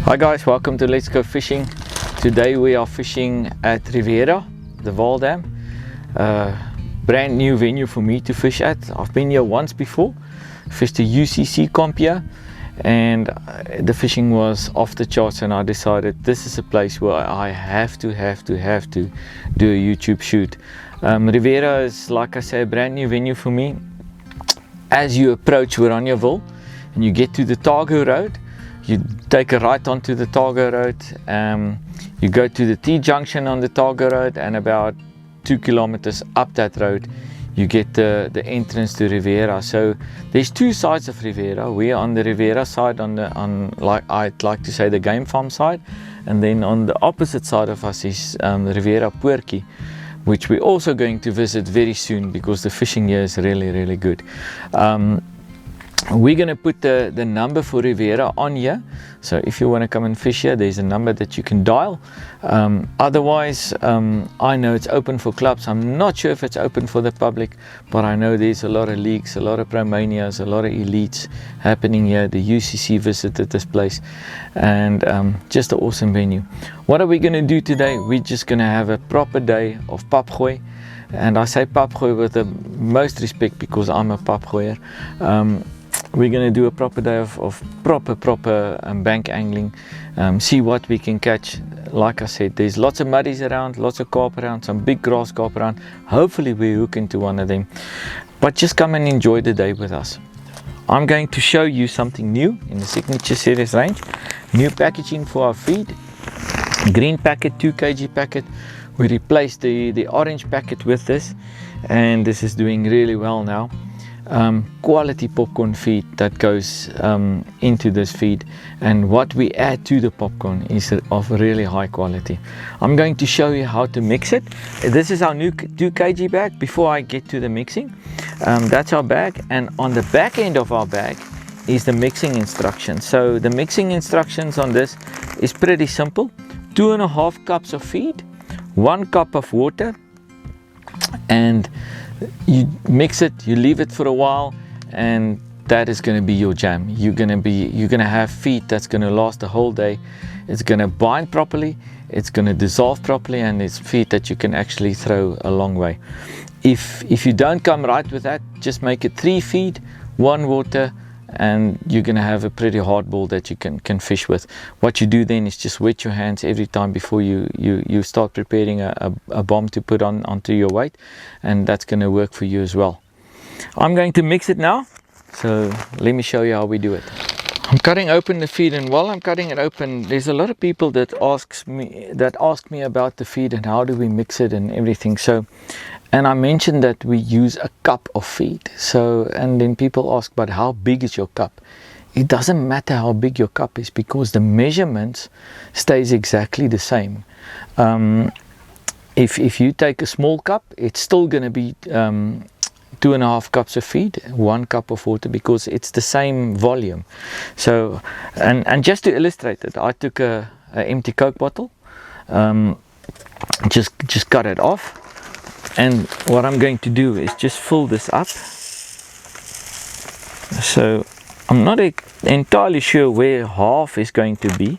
Hi guys, welcome to Let's Go Fishing. Today we are fishing at Riviera, the Vaaldam. Brand new venue for me to fish at. I've been here once before, fished a UCC comp here, and the fishing was off the charts, and I decided this is a place where I have to do a YouTube shoot. Riviera is, like I say, a brand new venue for me. As you approach Vaaldam and you get to the Targo Road, you take a right onto the Targo Road, you go to the T-junction on the Targo Road, and about 2 kilometers up that road you get the entrance to Riviera. So there's two sides of Riviera. We are on the Riviera side, like I'd like to say the game farm side, and then on the opposite side of us is the Riviera Poortjie, which we're also going to visit very soon because the fishing here is really good. We're going to put the number for Riviera on here, so if you want to come and fish here, there's a number that you can dial. Otherwise, I know it's open for clubs. I'm not sure if it's open for the public, but I know there's a lot of leagues, a lot of Promanias, a lot of elites happening here. The UCC visited this place, and just an awesome venue. What are we going to do today? We're just going to have a proper day of papgooi. And I say papgooi with the most respect because I'm a papgooier. We're going to do a proper day of proper bank angling, see what we can catch. Like I said, there's lots of muddies around, lots of carp around, some big grass carp around. Hopefully we hook into one of them, but just come and enjoy the day with us. I'm going to show you something new in the Signature Series range. New packaging for our feed, green packet, 2 kg packet. We replaced the orange packet with this, and this is doing really well now. Quality popcorn feed that goes into this feed, and what we add to the popcorn is of really high quality. I'm going to show you how to mix it. This is our new 2 kg bag. Before I get to the mixing, that's our bag, and on the back end of our bag is the mixing instructions. So the mixing instructions on this is pretty simple. 2.5 cups of feed, 1 cup of water, and you mix it, you leave it for a while, and that is going to be your jam. You're going to have feed that's going to last the whole day. It's going to bind properly, it's going to dissolve properly, and it's feed that you can actually throw a long way. If you don't come right with that, just make it 3 feed, 1 water, and you're going to have a pretty hard ball that you can fish with. What you do then is just wet your hands every time before you start preparing a bomb to put onto your weight, and that's going to work for you as well. I'm going to mix it now, so let me show you how we do it. I'm cutting open the feed, and while I'm cutting it open, there's a lot of people that ask me about the feed and how do we mix it and everything. So, and I mentioned that we use a cup of feed. So, and then people ask, but how big is your cup? It doesn't matter how big your cup is, because the measurements stays exactly the same. If you take a small cup, it's still going to be 2.5 cups of feed, 1 cup of water, because it's the same volume. So, and just to illustrate it, I took a empty Coke bottle, just cut it off, and what I'm going to do is just fill this up. So I'm not entirely sure where half is going to be,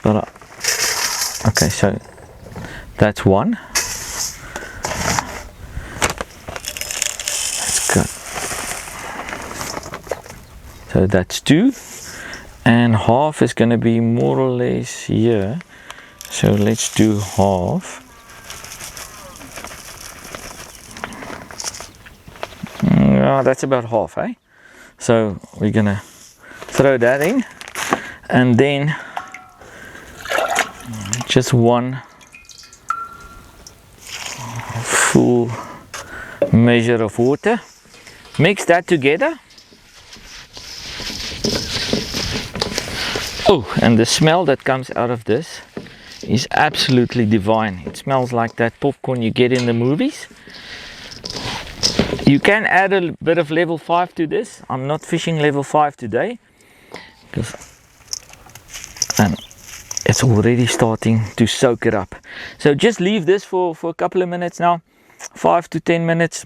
but okay, so that's 1. So that's 2, and half is going to be more or less here. So let's do half. That's about half, eh? So we're going to throw that in, and then just 1 full measure of water. Mix that together. Oh, and the smell that comes out of this is absolutely divine. It smells like that popcorn you get in the movies. You can add a bit of level 5 to this. I'm not fishing level 5 today, and it's already starting to soak it up. So just leave this for a couple of minutes now, 5 to 10 minutes.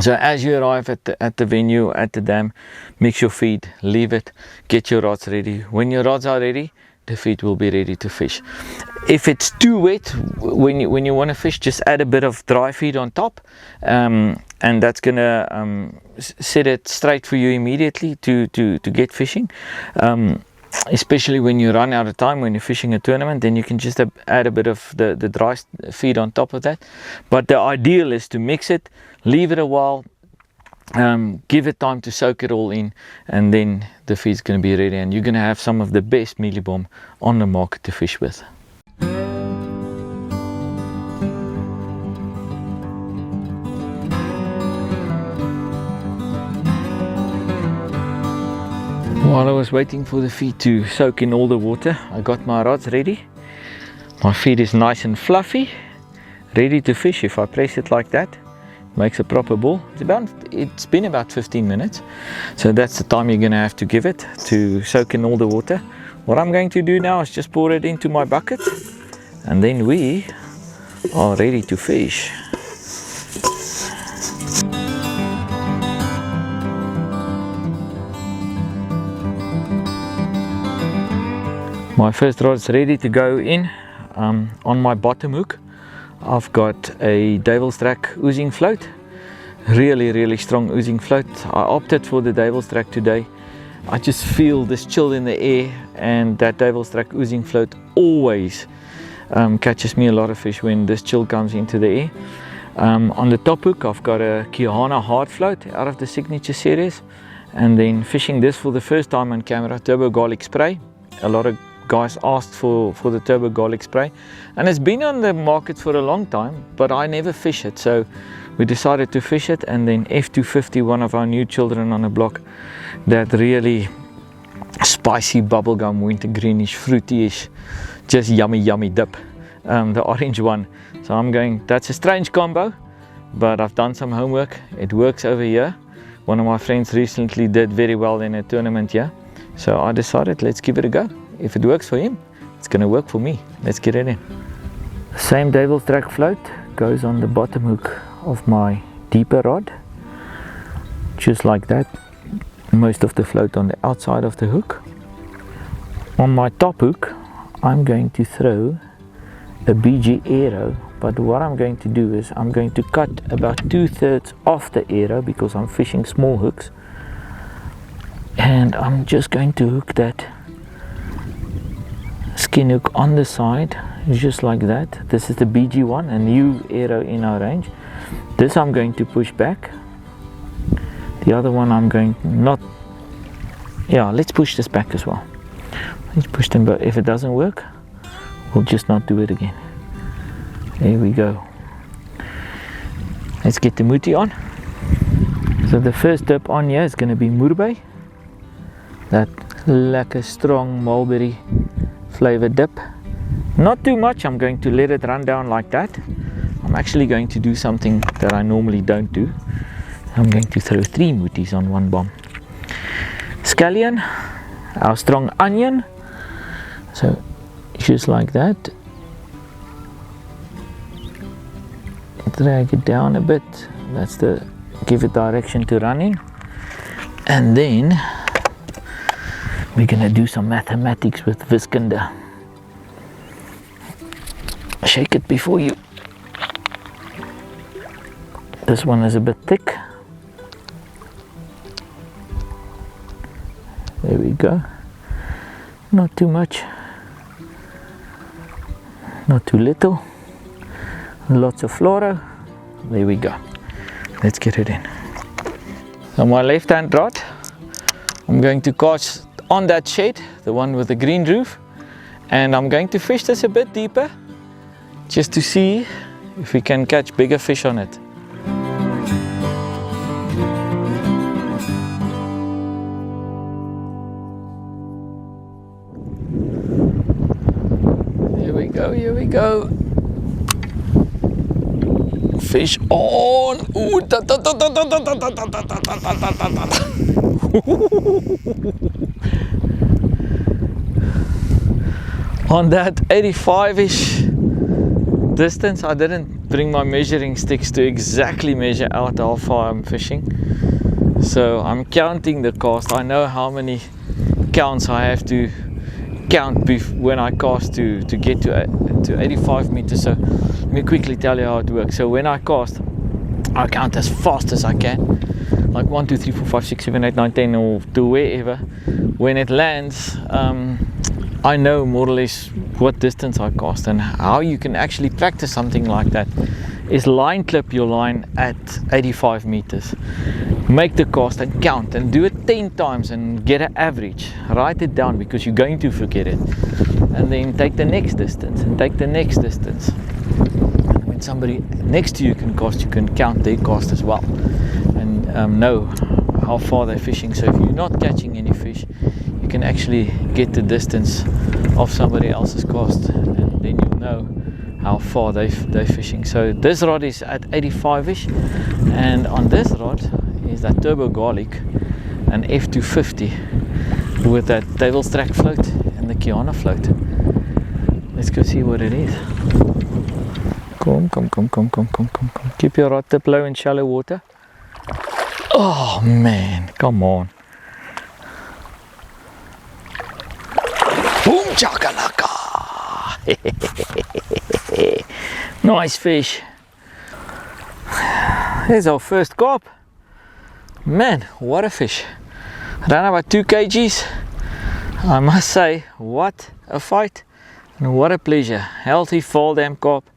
So as you arrive at the venue, at the dam, mix your feed, leave it, get your rods ready. When your rods are ready, the feed will be ready to fish. If it's too wet when you want to fish, just add a bit of dry feed on top, and that's gonna set it straight for you immediately to get fishing. Especially when you run out of time when you're fishing a tournament, then you can just add a bit of the dry feed on top of that. But the ideal is to mix it, leave it a while, give it time to soak it all in, and then the feed's going to be ready, and you're going to have some of the best mealie bomb on the market to fish with. While I was waiting for the feed to soak in all the water, I got my rods ready. My feed is nice and fluffy, ready to fish. If I press it like that, makes a proper ball. It's been about 15 minutes, so that's the time you're going to have to give it to soak in all the water. What I'm going to do now is just pour it into my bucket, and then we are ready to fish. My first rod is ready to go in. On my bottom hook I've got a Devil's Track oozing float, really strong oozing float. I opted for the Devil's Track today. I just feel this chill in the air, and that Devil's Track oozing float always catches me a lot of fish when this chill comes into the air. On the top hook I've got a Kihana hard float out of the Signature series, and then fishing this for the first time on camera, Turbo Garlic Spray. A lot of guys asked for the Turbo Garlic Spray, and it's been on the market for a long time, but I never fish it, so we decided to fish it. And then F250, one of our new children on the block, that really spicy bubblegum wintergreenish fruityish, just yummy dip, the orange one. So I'm going, that's a strange combo, but I've done some homework. It works over here. One of my friends recently did very well in a tournament here, so I decided let's give it a go. If it works for him, it's going to work for me. Let's get it in. The same Devil's Track float goes on the bottom hook of my deeper rod, just like that. Most of the float on the outside of the hook. On my top hook I'm going to throw a BG arrow, but what I'm going to do is I'm going to cut about 2/3 off the arrow because I'm fishing small hooks, and I'm just going to hook that skin hook on the side, just like that. This is the BG one, a new arrow in our range. This I'm going to push back. The other one I'm going let's push this back as well. Let's push them back. If it doesn't work, we'll just not do it again. There we go. Let's get the muti on. So the first dip on here is going to be murbei, that lekker strong mulberry flavored dip. Not too much, I'm going to let it run down like that. I'm actually going to do something that I normally don't do. I'm going to throw 3 mutis on one bomb. Scallion, our strong onion, so just like that. Drag it down a bit, that's the give it direction to run in. And then we're going to do some mathematics with wiskunde. Shake it before you. This one is a bit thick. There we go. Not too much, not too little. Lots of fluoro. There we go. Let's get it in. On my left hand rod I'm going to cast on that shade, the one with the green roof, and I'm going to fish this a bit deeper just to see if we can catch bigger fish on it. Here we go. Fish on. Ooh, on that 85-ish distance. I didn't bring my measuring sticks to exactly measure out how far I'm fishing, so I'm counting the cast. I know how many counts I have to count when I cast to get to 85 meters. So let me quickly tell you how it works. So when I cast, I count as fast as I can, like 1, 2, 3, 4, 5, 6, 7, 8, 9, 10, or to wherever. When it lands, I know more or less what distance I cast. And how you can actually practice something like that is line clip your line at 85 meters. Make the cast and count and do it 10 times and get an average. Write it down because you're going to forget it. And then take the next distance and take the next distance. And when somebody next to you can cast, you can count their cast as well and know how far they're fishing. So if you're not catching any fish, you can actually get the distance of somebody else's cast, and then you'll know how far they're fishing. So this rod is at 85ish, and on this rod is that turbo garlic, an F250 with that devil's track float and the Kiana float. Let's go see what it is. Come. Keep your rod tip low in shallow water. Oh man, come on. Boom chakalaka. Nice fish. There's our first carp. Man, what a fish. Ran about 2 kgs. I must say, what a fight and what a pleasure. Healthy Vaaldam carp.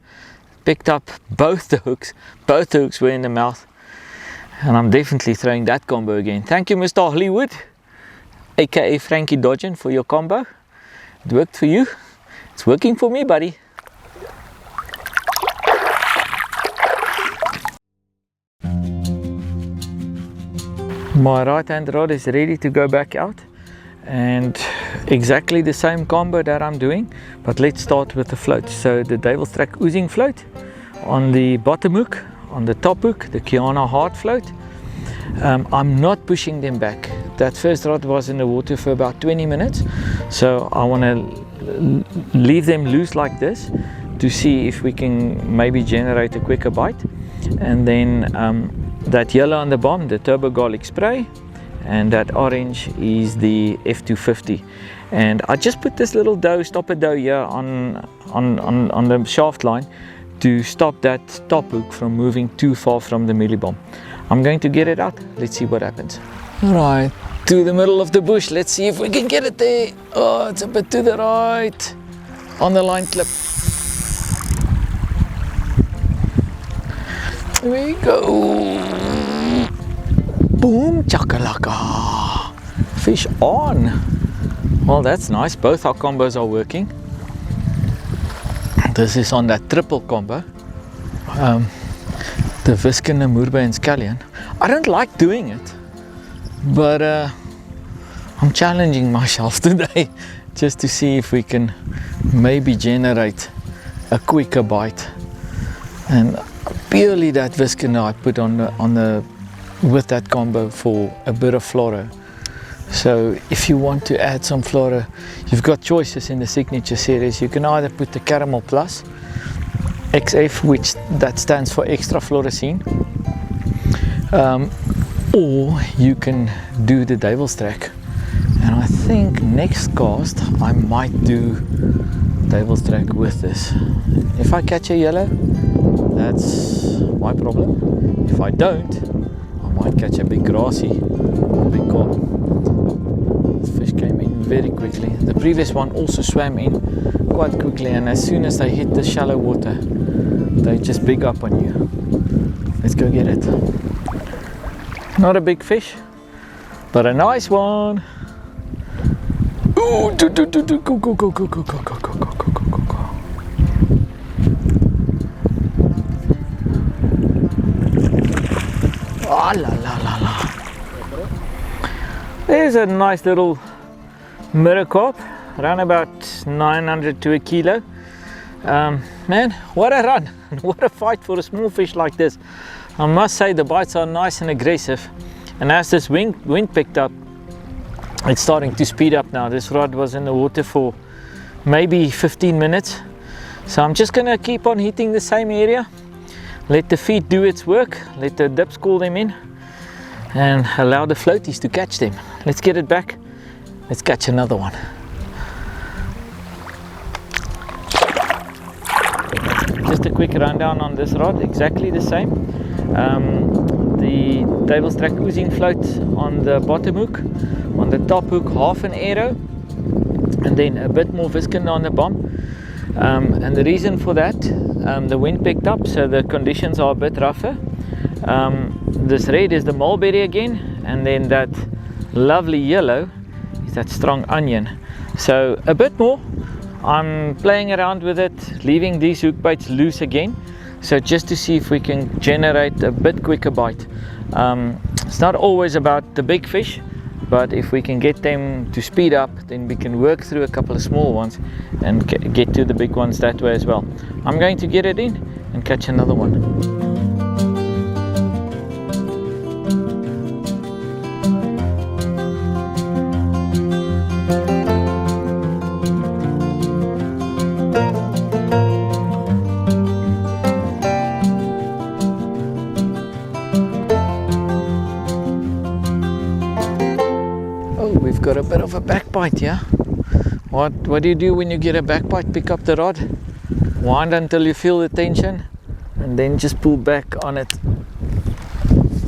Picked up both the hooks. Both the hooks were in the mouth. And I'm definitely throwing that combo again. Thank you, Mr. Hollywood, aka Frankie Dodgen, for your combo. It worked for you. It's working for me, buddy. My right hand rod is ready to go back out, and exactly the same combo that I'm doing, but let's start with the float. So the devil's track oozing float on the bottom hook, on the top hook the Kiana hard float. I'm not pushing them back. That first rod was in the water for about 20 minutes, so I want to leave them loose like this to see if we can maybe generate a quicker bite. And then that yellow on the bottom, the turbo garlic spray, and that orange is the F250. And I just put this little stopper dough here on the shaft line to stop that top hook from moving too far from the mealy bomb. I'm going to get it out. Let's see what happens. Right, to the middle of the bush. Let's see if we can get it there. Oh, it's a bit to the right on the line clip. There we go. Boom chakalaka. Fish on. Well, that's nice. Both our combos are working. This is on that triple combo. The Visken, Moerbe and Scallion. I don't like doing it, but I'm challenging myself today just to see if we can maybe generate a quicker bite. And purely that Visken I put on the with that combo for a bit of fluoro. So if you want to add some fluoro, you've got choices in the signature series. You can either put the Caramel Plus XF, which that stands for extra fluorescein, or you can do the devil's track. And I think next cast I might do devil's track with this. If I catch a yellow, that's my problem. If I don't, I might catch a big grassy, big carp. This fish came in very quickly. The previous one also swam in quite quickly, and as soon as they hit the shallow water, they just big up on you. Let's go get it. Not a big fish, but a nice one. Ooh, go, go, go, go, go, go, go, go, go, go, go, go, go, go. Oh, la, la, la, la. There's a nice little mirror carp, around about 900 to a kilo. Man, what a run, what a fight for a small fish like this. I must say the bites are nice and aggressive, and as this wind picked up, it's starting to speed up now. This rod was in the water for maybe 15 minutes, so I'm just gonna keep on hitting the same area, let the feed do its work, let the dips call them in, and allow the floaties to catch them. Let's get it back, let's catch another one. just a quick rundown on this rod, exactly the same. The devil's track oozing float on the bottom hook, on the top hook half an arrow, and then a bit more viscond on the bomb. And the reason for that, the wind picked up, so the conditions are a bit rougher. This red is the mulberry again, and then that lovely yellow is that strong onion. So a bit more. I'm playing around with it, leaving these hook baits loose again, so just to see if we can generate a bit quicker bite. It's not always about the big fish, but if we can get them to speed up, then we can work through a couple of small ones and get to the big ones that way as well. I'm going to get it in and catch another one. We've got a bit of a backbite here. What do you do when you get a backbite? Pick up the rod, wind until you feel the tension, and then just pull back on it.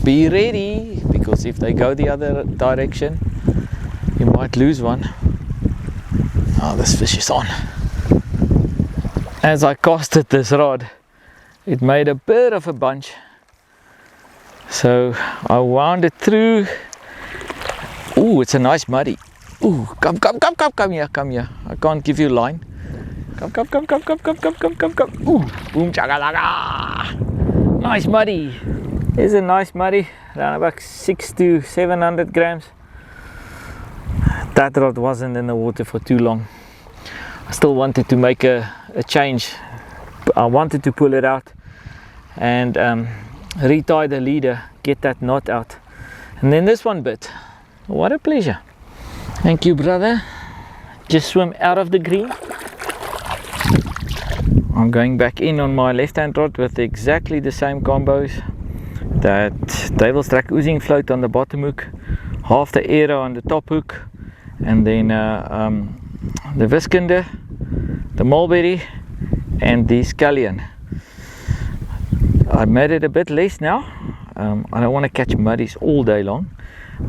Be ready, because if they go the other direction, you might lose one. Oh, this fish is on. As I casted this rod, it made a bit of a bunch, so I wound it through. Ooh, it's a nice muddy. Ooh, come here. I can't give you line. Come. Ooh, boom chakalaka. Nice muddy. Here's a nice muddy, around about 600 to 700 grams. That rod wasn't in the water for too long. I still wanted to make a change. I wanted to pull it out and retie the leader, get that knot out. And then this one bit. What a pleasure. Thank you, brother. Just swim out of the green. I'm going back in on my left hand rod with exactly the same combos. That devil's track oozing float on the bottom hook, half the arrow on the top hook, and then the visconder, the mulberry, and the scallion. I made it a bit less now. I don't want to catch muddies all day long.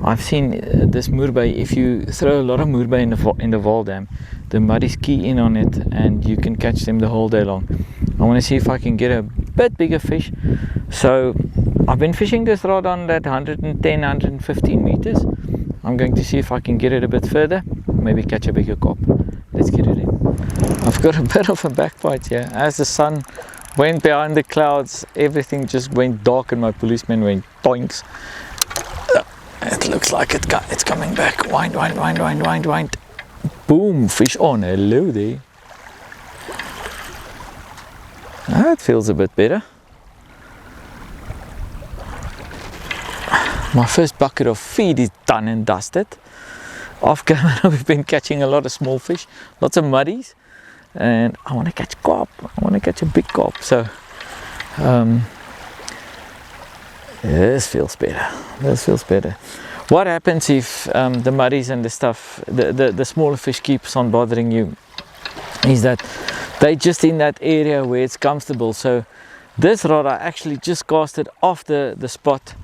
I've seen this moorbei, if you throw a lot of moorbei in the Vaaldam, the muddies key in on it and you can catch them the whole day long. I want to see if I can get a bit bigger fish. So I've been fishing this rod on that 110, 115 meters. I'm going to see if I can get it a bit further, maybe catch a bigger carp. Let's get it in. I've got a bit of a backbite here. As the sun went behind the clouds, everything just went dark and my policeman went doinks. It looks like it's coming back. Wind. Boom, fish on. Hello there. That feels a bit better. My first bucket of feed is done and dusted. Off camera we've been catching a lot of small fish, lots of muddies, and I want to catch carp. I want to catch a big carp. So this feels better. What happens if the muddies and the stuff, the smaller fish keeps on bothering you, is that they just in that area where it's comfortable. So this rod I actually just casted off the spot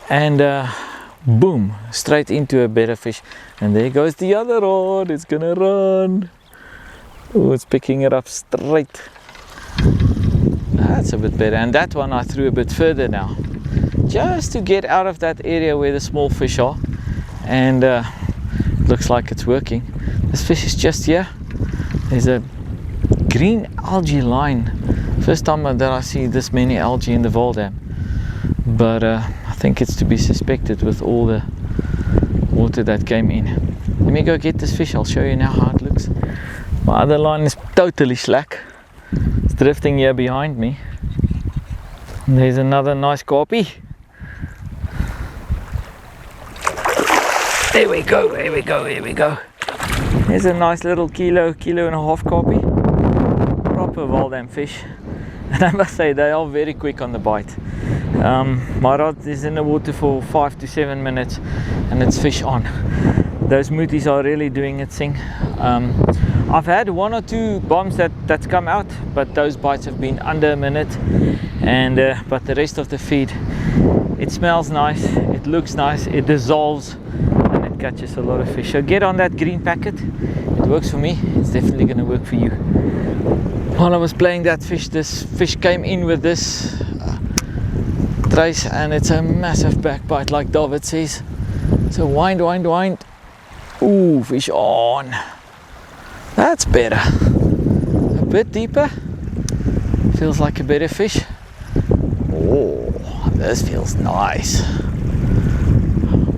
and boom, straight into a better fish. And there goes the other rod. It's gonna run. Oh, it's picking it up straight. That's a bit better. And that one I threw a bit further now, just to get out of that area where the small fish are. And looks like it's working. This fish is just here. There's a green algae line. First time that I see this many algae in the Vaaldam. But I think it's to be suspected with all the water that came in. Let me go get this fish. I'll show you now how it looks. My other line is totally slack. It's drifting here behind me. And there's another nice carpy. There we go. There's a nice little kilo and a half carpy. Proper Vaaldam fish. And I must say they are very quick on the bite. My rod is in the water for 5 to 7 minutes and it's fish on. Those mooties are really doing its thing. I've had 1 or 2 bombs that's come out, but those bites have been under a minute, and but the rest of the feed, it smells nice, it looks nice, it dissolves, and it catches a lot of fish. So get on that green packet. It works for me, it's definitely going to work for you. While I was playing that fish, this fish came in with this trace, and it's a massive back bite, like David says. So wind. Ooh, fish on. That's better. A bit deeper. Feels like a better fish. Oh, this feels nice.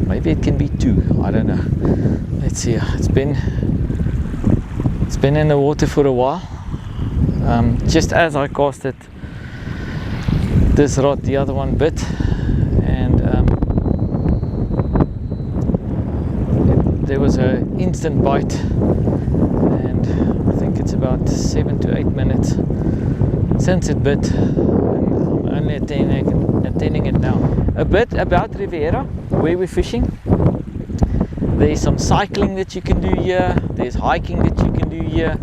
Maybe it can be 2. I don't know. Let's see. It's been in the water for a while. Just as I casted this rod, the other one bit, and there was an instant bite, and I think it's about 7 to 8 minutes since it bit, and I'm only attending it now. A bit about Riviera, where we're fishing. There's some cycling that you can do here, there's hiking that you can do here,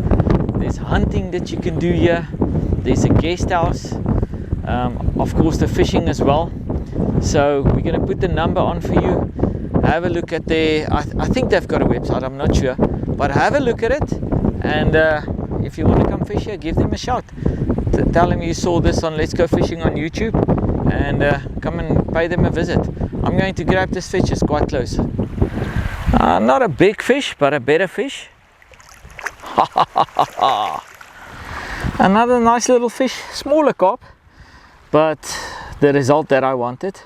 there's hunting that you can do here, there's a guest house, of course the fishing as well. So we're going to put the number on for you. Have a look at their, I think they've got a website, I'm not sure, but have a look at it, and if you want to come fish here, give them a shout. Tell them you saw this on Let's Go Fishing on YouTube, and come and pay them a visit. I'm going to grab this fish, it's quite close. Not a big fish, but a better fish. Another nice little fish, smaller carp, but the result that I wanted.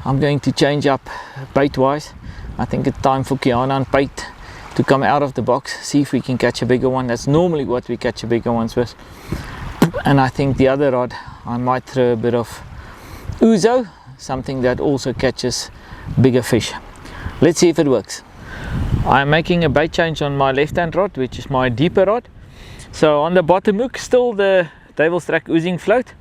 I'm going to change up bait wise. I think it's time for Kiana and bait to come out of the box, see if we can catch a bigger one. That's normally what we catch a bigger ones with. And I think the other rod, I might throw a bit of ouzo, something that also catches bigger fish. Let's see if it works. I'm making a bait change on my left hand rod, which is my deeper rod. So on the bottom hook, still the Devil's Track oozing float,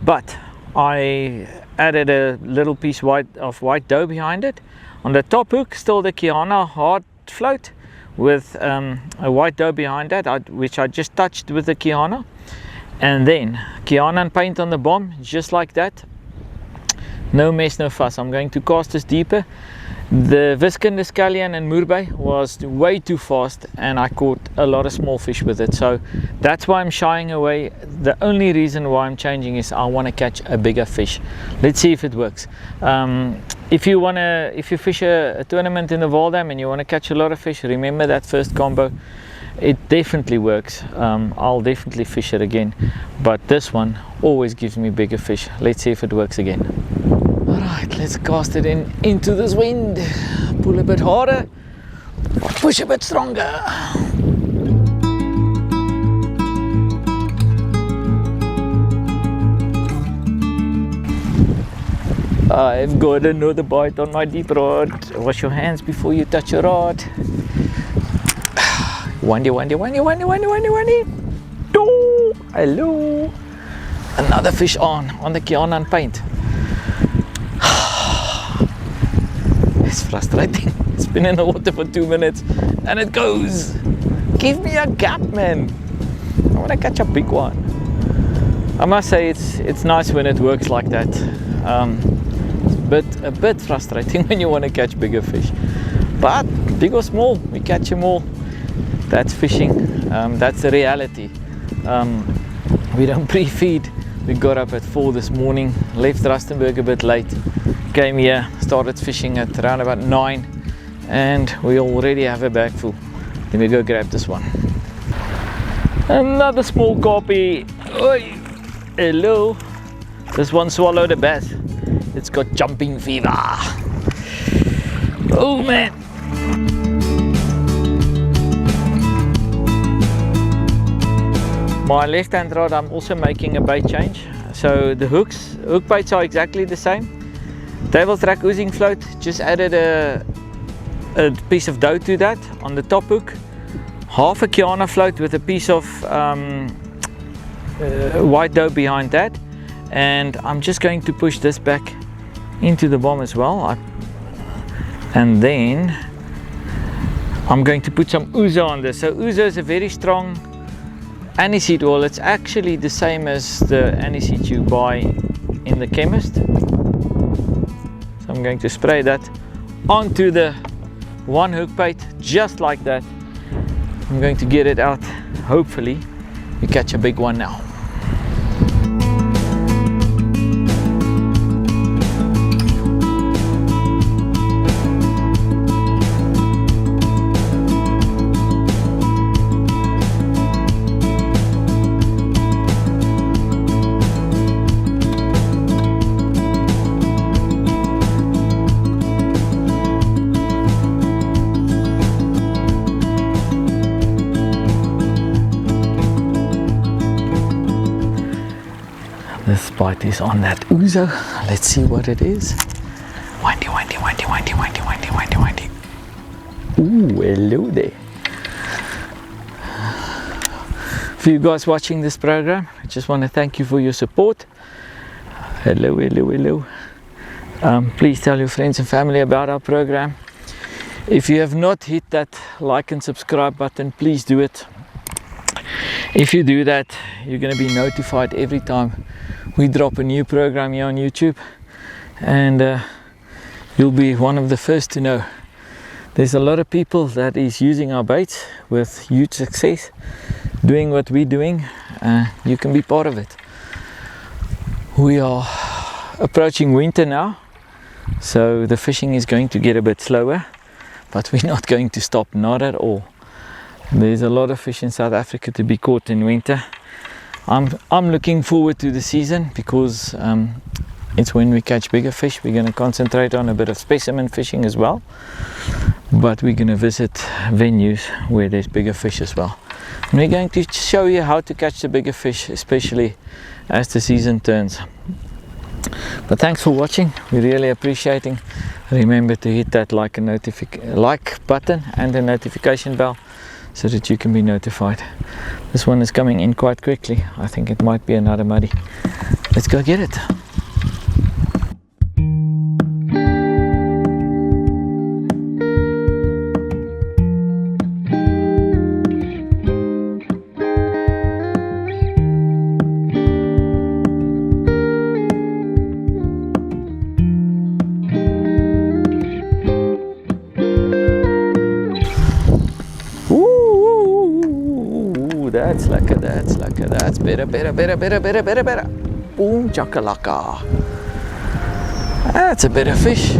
but I added a little piece of white dough behind it. On the top hook, still the Kiana hard float with a white dough behind that, which I just touched with the Kiana. And then Kiana and paint on the bottom, just like that. No mess, no fuss. I'm going to cast this deeper. The Viscount, the Scallion and Moorbay was way too fast, and I caught a lot of small fish with it. So that's why I'm shying away. The only reason why I'm changing is I want to catch a bigger fish. Let's see if it works. If you fish a tournament in the Vaaldam and you want to catch a lot of fish, remember that first combo. It definitely works. I'll definitely fish it again, but this one always gives me bigger fish. Let's see if it works again. Alright, let's cast it into this wind. Pull a bit harder, push a bit stronger. I've got another bite on my deep rod. Wash your hands before you touch your rod. Windy. Oh, hello. Another fish on the Kiana and paint. It's frustrating. It's been in the water for 2 minutes and it goes. Give me a gap, man. I want to catch a big one. I must say it's nice when it works like that. It's a bit frustrating when you want to catch bigger fish. But big or small, we catch them all. That's fishing. That's the reality. We don't pre-feed. We got up at 4 this morning, left Rustenburg a bit late, came here, started fishing at around about 9, and we already have a bag full. Let me go grab this one. Another small carpy. Oi, hello. This one swallowed a bat. It's got jumping fever. Oh man. My left hand rod, I'm also making a bait change. So the hook baits are exactly the same. Devil's Track oozing float, just added a piece of dough to that on the top hook. Half a Kiana float with a piece of white dough behind that. And I'm just going to push this back into the bomb as well. And then I'm going to put some ouzo on this. So ouzo is a very strong aniseed oil. It's actually the same as the aniseed you buy in the chemist. So I'm going to spray that onto the one hook bait, just like that. I'm going to get it out. Hopefully we catch a big one now. This bite is on that ouzo. Let's see what it is. Windy, windy, windy, windy, windy, windy, windy, windy. Ooh, hello there. For you guys watching this program, I just want to thank you for your support. Hello, hello, hello. Please tell your friends and family about our program. If you have not hit that like and subscribe button, please do it. If you do that, you're going to be notified every time we drop a new program here on YouTube, and you'll be one of the first to know. There's a lot of people that is using our baits with huge success, doing what we're doing. You can be part of it. We are approaching winter now, so the fishing is going to get a bit slower, but we're not going to stop, not at all. There's a lot of fish in South Africa to be caught in winter. I'm looking forward to the season because it's when we catch bigger fish. We're going to concentrate on a bit of specimen fishing as well, but we're going to visit venues where there's bigger fish as well. And we're going to show you how to catch the bigger fish, especially as the season turns. But thanks for watching. We're really appreciating. Remember to hit that like button and the notification bell, so that you can be notified. This one is coming in quite quickly. I think it might be another muddy. Let's go get it. That's lekker, that's lekker, that's better. Boom, chakalaka. That's a better fish.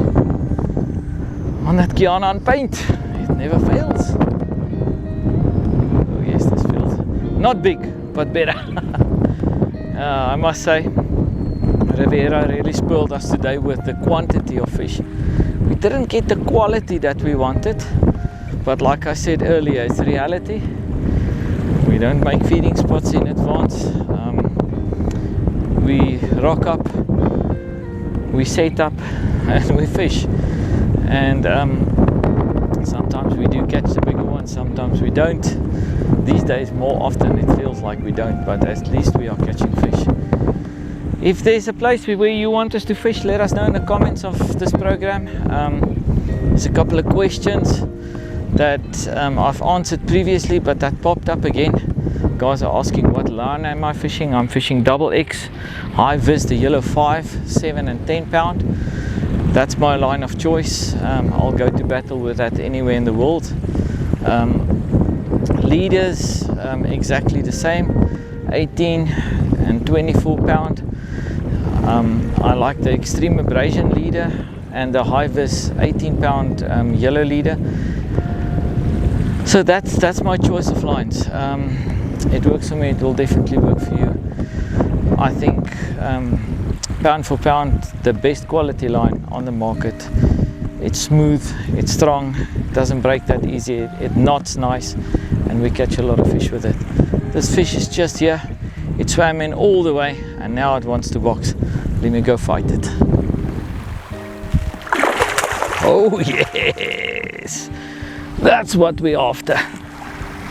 On that Kiana on paint. It never fails. Oh yes, this feels not big, but better. I must say, Riviera really spoiled us today with the quantity of fish. We didn't get the quality that we wanted, but like I said earlier, it's reality. We don't make feeding spots in advance. We rock up, we set up, and we fish. And sometimes we do catch the bigger ones, sometimes we don't. These days, more often it feels like we don't, but at least we are catching fish. If there's a place where you want us to fish, let us know in the comments of this program. There's a couple of questions that I've answered previously, but that popped up again. Guys are asking what line am I fishing. I'm fishing double X high vis, the yellow 5, 7 and 10 pound. That's my line of choice. I'll go to battle with that anywhere in the world. Leaders, exactly the same, 18 and 24 pound. I like the extreme abrasion leader and the high vis 18 pound yellow leader. So that's my choice of lines. It works for me, it will definitely work for you. I think pound for pound, the best quality line on the market. It's smooth, it's strong, it doesn't break that easy, it knots nice, and we catch a lot of fish with it. This fish is just here, it swam in all the way, and now it wants to box. Let me go fight it. Oh yes! That's what we're after.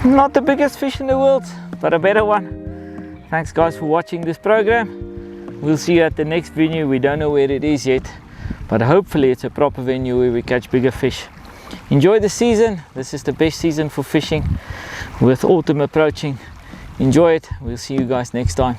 Not the biggest fish in the world, but a better one. Thanks guys for watching this program. We'll see you at the next venue. We don't know where it is yet, but hopefully it's a proper venue where we catch bigger fish. enjoy the season. This is the best season for fishing with autumn approaching. Enjoy it. We'll see you guys next time.